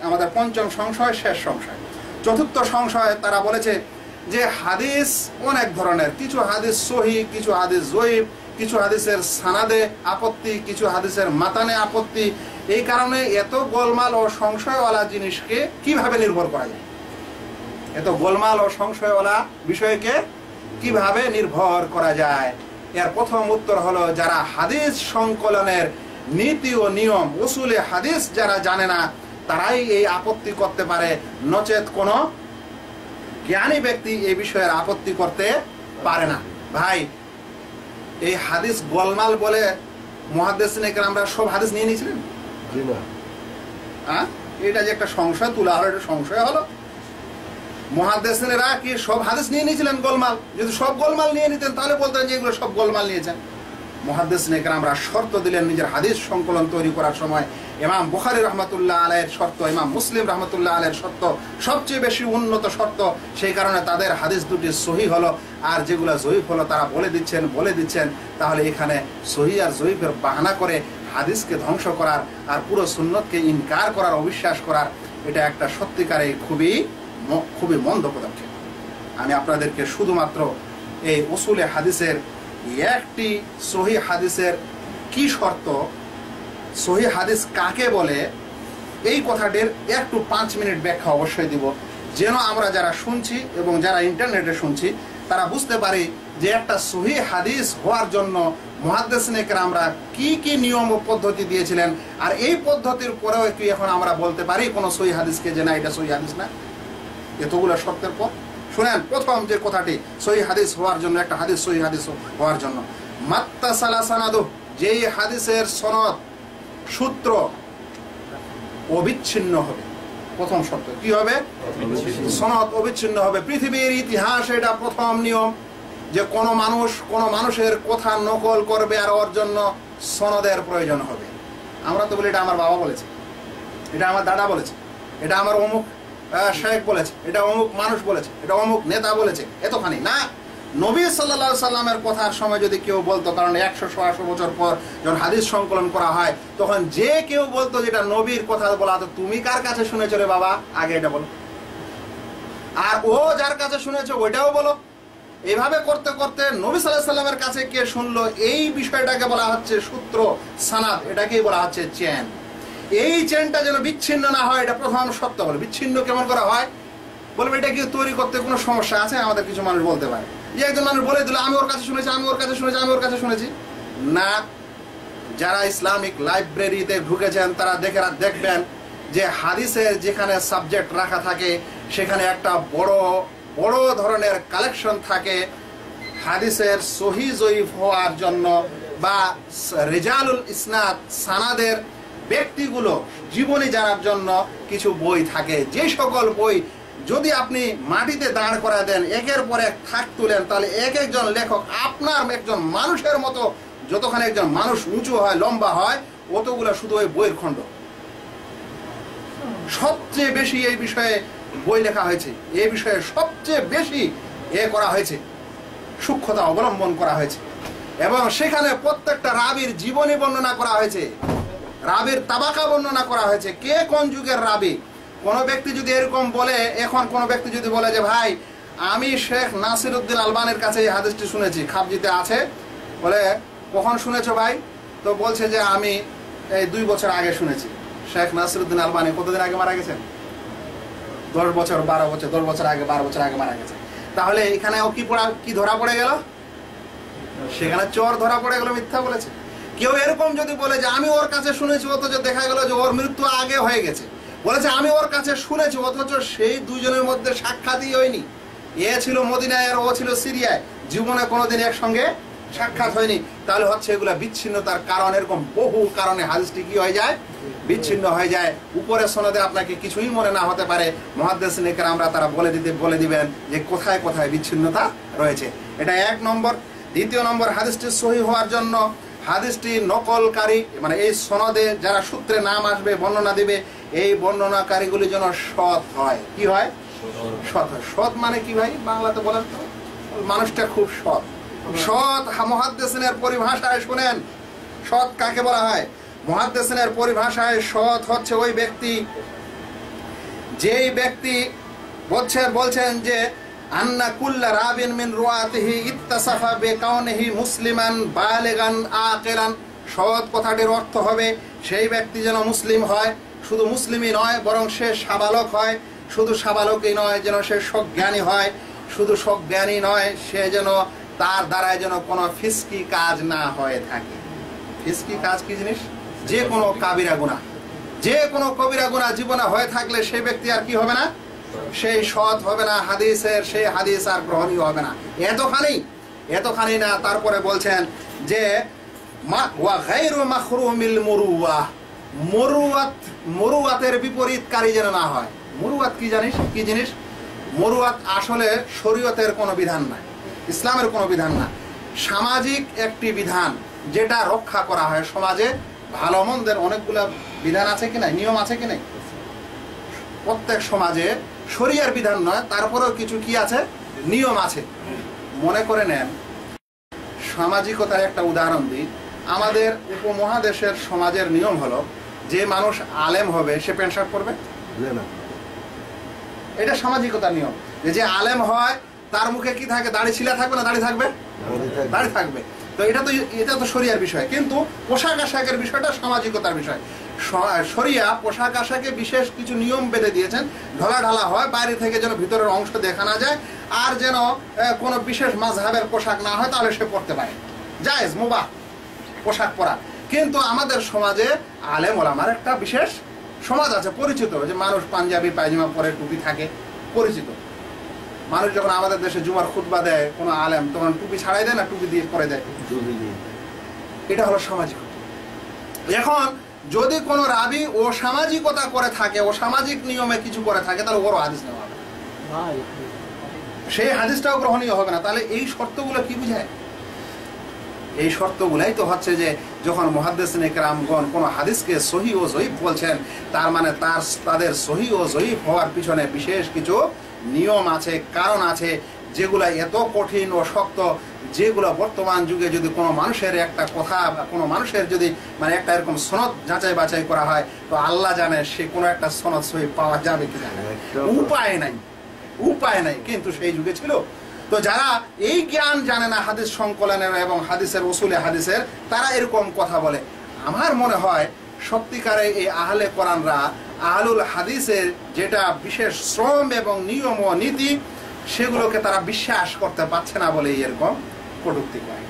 আমাদের পঞ্চম সংশয়, শেষ সংশয়। চতুর্থ সংশয় তারা বলেছে যে হাদিস অনেক ধরনের, কিছু হাদিস সহি, কিছু হাদিস জয়ীফ, কিছু হাদিসের সানাদে আপত্তি, কিছু হাদিসের মাতানে আপত্তি। এই কারণে এত গোলমাল ও সংশয়ওয়ালা জিনিসকে কিভাবে নির্ভর করা যায়, এত গোলমাল ও সংশয়ওয়ালা বিষয়কে কিভাবে নির্ভর করা যায়? এর প্রথম উত্তর হলো, যারা হাদিস সংকলনের নীতি ও নিয়ম, উসুলে হাদিস যারা জানে না তারাই এই আপত্তি করতে পারে, নচেত কোনো জ্ঞানী ব্যক্তি এই বিষয়ের আপত্তি করতে পারে না। ভাই, এই হাদিস গোলমাল বলে মুহাদ্দিসিনে কেরামরা সব হাদিস নিয়ে নিয়েছিলেন? এটা যে একটা সংশয় তুলা হলো, এটা সংশয় হলো। মুহাদ্দিসিনেরা কি সব হাদিস নিয়ে নিয়েছিলেন গোলমাল? যদি সব গোলমাল নিয়ে নিতেন তাহলে বলতেন যে এগুলো সব গোলমাল নিয়েছেন। মুহাদ্দিসিনে কেরামরা শর্ত দিলেন নিজের হাদিস সংকলন তৈরি করার সময়। ইমাম বুখারী রাহমাতুল্লাহ আলাইহির শর্ত, ইমাম মুসলিম রাহমাতুল্লাহ আলাইহির শর্ত সবচেয়ে বেশি উন্নত শর্ত। সেই কারণে তাদের হাদিস দুটি সহিহ হলো, আর যেগুলো জয়ীফ হলো তারা বলে দিচ্ছেন। তাহলে এখানে সহিহ আর জয়ীফের বাহানা করে হাদিসকে ধ্বংস করার আর পুরো সুন্নতকে ইনকার করার, অবিশ্বাস করার, এটা একটা সত্যিকারে খুবই মন্দ পদক্ষেপ। আমি আপনাদেরকে শুধুমাত্র এই উসুলে হাদিসের একটি সহিহ হাদিসের কি শর্ত, সহিহ হাদিস কাকে বলে, এই কথাটির একটু 5 মিনিট ব্যাখ্যা অবশ্যই দিব, যেন আমরা যারা শুনছি এবং যারা ইন্টারনেটে শুনছি তারা বুঝতে পারি যে একটা সহিহ হাদিস হওয়ার জন্য মুহাদ্দিসিনে কেরামরা কি কি নিয়ম ও পদ্ধতি দিয়েছিলেন, আর এই পদ্ধতির পরেও কি এখন আমরা বলতে পারি কোনো সহিহ হাদিসকে যে না এটা সহিহ হাদিস না? এতগুলো শর্তের পর শুনেন, প্রথম যে কথাটি সহিহ হাদিস হওয়ার জন্য, একটা হাদিস সহিহ হাদিস হওয়ার জন্য, মাত্তাসালা সানাদু, যেই হাদিসের সনদ সূত্র অবিচ্ছিন্ন হবে। প্রথম শর্ত কি হবে? সনদ অবিচ্ছিন্ন হবে। পৃথিবীর ইতিহাসে এটা প্রথম নিয়ম যে কোন মানুষের কথা নকল করবে আর ওর জন্য সনদের প্রয়োজন হবে। আমরা তো বলি এটা আমার বাবা বলেছে, এটা আমার দাদা বলেছে, এটা আমার অমুক শেখ বলেছে, এটা অমুক মানুষ বলেছে, এটা অমুক নেতা বলেছে, এতখানি না। নবী সাল্লাল্লাহু আলাইহি সাল্লামের কথার সময় যদি কেউ বলতো, কারণ 100-150 বছর পর যখন হাদিস সংকলন করা হয় তখন যে কেউ বলতো যেটা নবীর কথা বলা, তো তুমি কার কাছে শুনেছো রে বাবা, আগে এটা বলো, আর ও যার কাছে শুনেছো ওইটাও বলো। এইভাবে করতে করতে নবী সাল্লাল্লাহু আলাইহি সাল্লামের কাছে কে শুনলো, এই বিষয়টাকে বলা হচ্ছে সূত্র, সানাদ, এটাকেই বলা হচ্ছে চেন। এই চেনটা যেন বিচ্ছিন্ন না হয়, এটা প্রথম শর্ত হলো। বিচ্ছিন্ন কেমন করা হয় বলবে, এটা কি তৈরি করতে কোনো সমস্যা আছে? আমাদের কিছু মানুষ বলতে পারে যে একজন মানুষ বলে দিল আমি ওর কাছে শুনেছি, আমি ওর কাছে শুনেছি, আমি ওর কাছে শুনেছি। না, যারা ইসলামিক লাইব্রেরিতে ঢুকেছেন তারা দেখবেন যে হাদিসের যেখানে সাবজেক্ট রাখা থাকে সেখানে একটা বড় ধরনের কালেকশন থাকে হাদিসের সহিহ জয়ীফ হওয়ার জন্য, বা রিজালুল ইসনাদ, সানাদের ব্যক্তিগুলো জীবনী জানার জন্য কিছু বই থাকে। যে সকল বই যদি আপনি মাটিতে দাঁড় করা দেন, একের পর এক থাক তুলেন, তাহলে এক একজন লেখক আপনার একজন মানুষের মতো, যতখানি একজন মানুষ উঁচু হয়, লম্বা হয়, অতগুলো শুধু ওই বইয়ের খণ্ড। সবচেয়ে বেশি এই বিষয়ে বই লেখা হয়েছে, এই বিষয়ে সবচেয়ে বেশি করা হয়েছে, সূক্ষ্মতা অবলম্বন করা হয়েছে, এবং সেখানে প্রত্যেকটা রাবীর জীবনী বর্ণনা করা হয়েছে, রাবীর তাবাকা বর্ণনা করা হয়েছে, কে কোন যুগের রাবী। কোন ব্যক্তি যদি এরকম বলে, এখন কোন ব্যক্তি যদি বলে যে ভাই আমি শেখ নাসিরউদ্দিন আলবানির কাছে এই হাদিসটি শুনেছি, খাবজিতে আছে, বলে কখন শুনেছো ভাই? তো বলছে যে আমি এই 2 বছর আগে শুনেছি। শেখ নাসিরউদ্দিন আলবানি কতদিন আগে মারা গেছেন? 10 বছর 12 বছর, 10 বছর আগে, 12 বছর আগে মারা গেছে। তাহলে এখানে ও কি ধরা পড়ে গেল? সেখানে চোর ধরা পড়ে গেল, মিথ্যা বলেছে। কেউ এরকম যদি বলে যে আমি ওর কাছে শুনেছি, অথচ দেখা গেল যে ওর মৃত্যু আগে হয়ে গেছে, বলেছে আমি ওর কাছে শুনেছি, অথচ সেই দুজনের মধ্যে সাক্ষাৎই হয়নি। এ ছিল মদিনায় আর ও ছিল সিরিয়ায়, জীবনে কোনোদিন একসঙ্গে সাক্ষাৎ হয়নি। তাহলে হচ্ছে এগুলা বিচ্ছিন্নতার কারণ। এরকম বহু কারণে হাদিসটি কি হয়ে যায়? বিচ্ছিন্ন হয়ে যায়। উপরের সনদে আপনাকে কিছুই মনে না হতে পারে, মুহাদ্দিসিনে কেরামরা তারা বলে দিবেন যে কোথায় কোথায় বিচ্ছিন্নতা রয়েছে। এটা 1 নম্বর। দ্বিতীয় নম্বর, হাদিসটি সহিহ হওয়ার জন্য হাদিসটি নকলকারী, মানে এই সনদে যারা সূত্রে নাম আসবে, বর্ণনা দিবে, এই বর্ণনাকারীগুলি যেন সৎ হয়। কি হয়? সৎ হয়। সৎ মানে কি ভাই বাংলাতে বলেন তো? মানুষটা খুব সৎ। সৎ মুহাদ্দিসিনের পরিভাষায় শুনেন, সৎ কাকে বলা হয়? মুহাদ্দিসিনের পরিভাষায় সৎ হচ্ছে ওই ব্যক্তি যেই ব্যক্তি বলছেন যে আন্না কুল্লা রাবিন মিন রুয়াতিহি ইত্তাসাফা বিকাউনিহি মুসলিমান বালিগান আকিলান, সৎ কথাটির অর্থ হবে সেই ব্যক্তি যেন মুসলিম হয়, শুধু মুসলিমই নয় বরং সে সাবালক হয়, শুধু সাবালকই নয় যেন সে সজ্ঞানী হয়, শুধু সজ্ঞানী নয় সে যেন তার দ্বারায় যেন কোনো ফিসকি কাজ না হয়ে থাকে। ফিসকি কাজ কি জিনিস? যে কোনো কাবিরা গুনাহ, যে কোনো কবিরা গুনাহ জীবনে হয়ে থাকলে সেই ব্যক্তি আর কি হবে না? সেই সৎ হবে না, হাদিসের সেই হাদিস আর গ্রহণীয় হবে না। এতখানি না, তারপরে বলছেন যে ওয়া গায়রু মাখরুমিল মুরুওয়াহ, মুরুওয়াতের বিপরীতকারী যেন না হয়। মুরুওয়াত কি জানিস? কি জিনিস? মুরুওয়াত আসলে শরীয়তের কোনো বিধান না, ইসলামের কোনো বিধান না, সামাজিক একটি বিধান যেটা রক্ষা করা হয়। সমাজে ভালো মন্দের অনেকগুলো বিধান আছে কি নাই, নিয়ম আছে কি নাই? প্রত্যেক সমাজে শরিয়ার বিধান নয়, তারপরেও কিছু কি আছে? নিয়ম আছে। মনে করে নেন, সামাজিকতার একটা উদাহরণ দিই। আমাদের উপমহাদেশের সমাজের নিয়ম হলো যে মানুষ আলেম হবে সে প্যান্ট শার্ট পরবে না, এটা সামাজিকতার নিয়ম। যে আলেম হয় তার মুখে কি থাকে? দাড়ি ছিলা থাকবে না দাড়ি থাকবে? দাড়ি থাকবে। তো এটা তো শরিয়ার বিষয়, কিন্তু পোশাক আশাকের বিষয়টা সামাজিকতার বিষয়। শরিয়া পোশাক আশাকে বিশেষ কিছু নিয়ম বেঁধে দিয়েছেন, ঢলা ঢালা হয়, বাইরে থেকে যেন ভিতরের অংশ দেখা না যায়, আর যেন কোনো বিশেষ মাযহাবের পোশাক না হয়, তাহলে সে পড়তে পারে, জায়েজ মুবাহ পোশাক পরা। কিন্তু আমাদের সমাজে আলেম ওলামার একটা বিশেষ সমাজ আছে, পরিচিত, যে মানুষ পাঞ্জাবি পায়জামা পরে টুপি থাকে, পরিচিত। মানুষ যখন আমাদের দেশে জুমার খুতবা দেয় কোনো আলেম, তখন টুপি ছাড়াই দেয় না, টুপি দিয়ে করে দেয়। এটা হলো সামাজিকতা। এখন যদি কোনো রাবি ও সামাজিকতা করে থাকে, ও সামাজিক নিয়মে কিছু করে থাকে, তাহলে ওরও হাদিস নেওয়া হবে, সেই হাদিসটাও গ্রহণীয় হবে না। তাহলে এই শর্তগুলো কি বুঝায়? এই শর্তগুলাই তো হচ্ছে যে যখন মুহাদ্দিসিন ইকরামগণ কোনো হাদিসকে সহিহ ও যঈফ বলছেন, তার মানে তাদের সহিহ ও যঈফ হওয়ার পিছনে বিশেষ কিছু নিয়ম আছে, কারণ আছে, যেগুলো এত কঠিন ও শক্ত, যেগুলো বর্তমান যুগে যদি কোনো মানুষের একটা কথা বা কোনো মানুষের যদি মানে একটা এরকম সনদ যাচাই বাছাই করা হয়, তো আল্লাহ জানে সে কোনো একটা সনদ সহি পাওয়া যাবে কিনা। উপায় নাই, কিন্তু সেই যুগে ছিল। তো যারা এই জ্ঞান জানে না হাদিস সংকলনের এবং হাদিসের উসুলে হাদিসের, তারা এরকম কথা বলে। আমার মনে হয় সত্যিকারে এই আহলে কোরআনরা আহলুল হাদিসের যেটা বিশেষ শ্রম এবং নিয়ম ও নীতি, সেগুলোকে তারা বিশ্বাস করতে পারছে না বলে এরকম কটূক্তি করে।